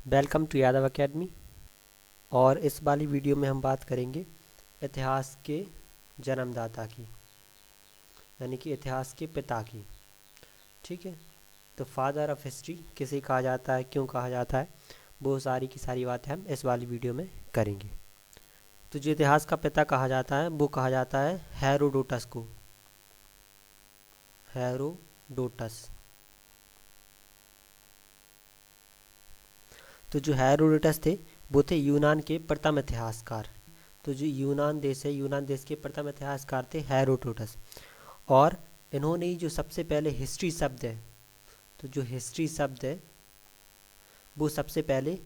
Welcome to Yadav academy. और इस वाली वीडियो में हम बात करेंगे इतिहास के जन्मदाता की, यानी कि इतिहास के पिता की। ठीक है, तो फादर ऑफ हिस्ट्री किसे कहा जाता है, क्यों कहा जाता है, वो सारी की सारी बातें हम इस वाली वीडियो में करेंगे। तो जो इतिहास का पिता कहा जाता है वो कहा जाता है हेरोडोटस को। हेरोडोटस। तो जो हेरोडोटस थे वो थे यूनान के प्रथम इतिहासकार। तो जो यूनान देश है, यूनान देश के प्रथम इतिहासकार थे हेरोडोटस। और इन्होंने ही जो सबसे पहले हिस्ट्री शब्द है, तो जो हिस्ट्री शब्द है वो सबसे पहले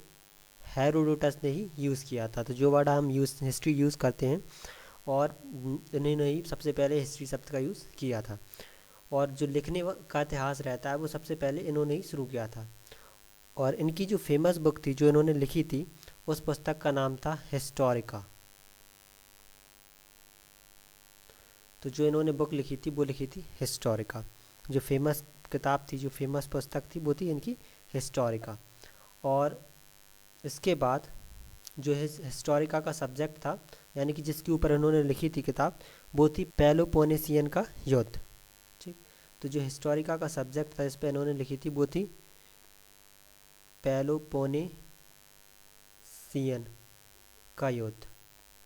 हेरोडोटस ने ही यूज़ किया था। तो जो वर्ड हम हिस्ट्री यूज़ करते हैं, और इन्होंने ही सबसे पहले हिस्ट्री शब्द का यूज़ किया था। और जो लिखने का इतिहास रहता है वो सबसे पहले इन्होंने ही शुरू किया था। और इनकी जो फेमस बुक थी जो इन्होंने लिखी थी, उस पुस्तक का नाम था हिस्टोरिका। तो जो इन्होंने बुक लिखी थी वो लिखी थी हिस्टोरिका। जो फेमस किताब थी, जो फेमस पुस्तक थी, वो थी इनकी हिस्टोरिका। और इसके बाद जो हिस्टोरिका का सब्जेक्ट था, यानी कि जिसके ऊपर इन्होंने लिखी थी किताब, वो थी पेलोपोनेसियन का युद्ध। ठीक, तो जो हिस्टोरिका का सब्जेक्ट था इस पर इन्होंने लिखी थी वो थी पेलोपोनेसियन का युद्ध।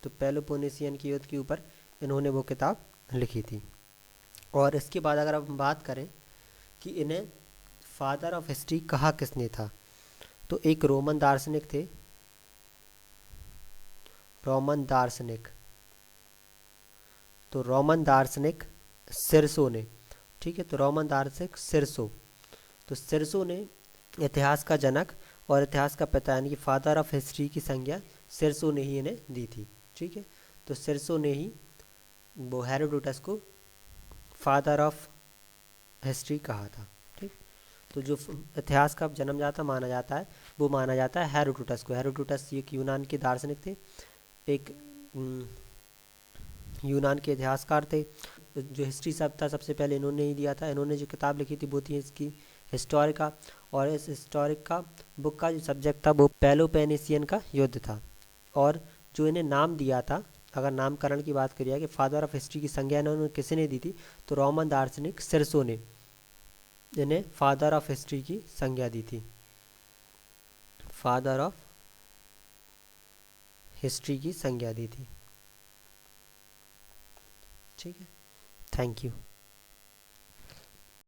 तो पेलोपोनेसियन के युद्ध के ऊपर इन्होंने वो किताब लिखी थी। और इसके बाद अगर हम बात करें कि इन्हें फादर ऑफ हिस्ट्री कहा किसने था, तो एक रोमन दार्शनिक थे, रोमन दार्शनिक। तो रोमन दार्शनिक सिरसो ने। ठीक है, तो रोमन दार्शनिक सिरसो। तो सिरसो ने इतिहास का जनक और इतिहास का पिता यानी कि फादर ऑफ हिस्ट्री की संज्ञा सिरसो ने ही इन्हें दी थी। ठीक है, तो सिरसो ने ही वो हेरोडोटस को फादर ऑफ हिस्ट्री कहा था। ठीक, तो जो इतिहास का जन्मदाता माना जाता है वो माना जाता है हेरोडोटस को। हेरोडोटस एक यूनान के दार्शनिक थे, एक यूनान के इतिहासकार थे। जो हिस्ट्री शब्द था सबसे पहले इन्होंने ही दिया था। इन्होंने जो किताब लिखी थी वो थी इसकी हिस्टोरिका। और इस हिस्टोरिका बुक का जो सब्जेक्ट था वो पेलोपेनेसियन का युद्ध था। और जो इन्हें नाम दिया था, अगर नामकरण की बात करिए कि फादर ऑफ हिस्ट्री की संज्ञा इन्होंने किसी ने दी थी, तो रोमन दार्शनिक सिरसो ने इन्हें फादर ऑफ हिस्ट्री की संज्ञा दी थी। फादर ऑफ हिस्ट्री की संज्ञा दी थी। ठीक है, थैंक यू।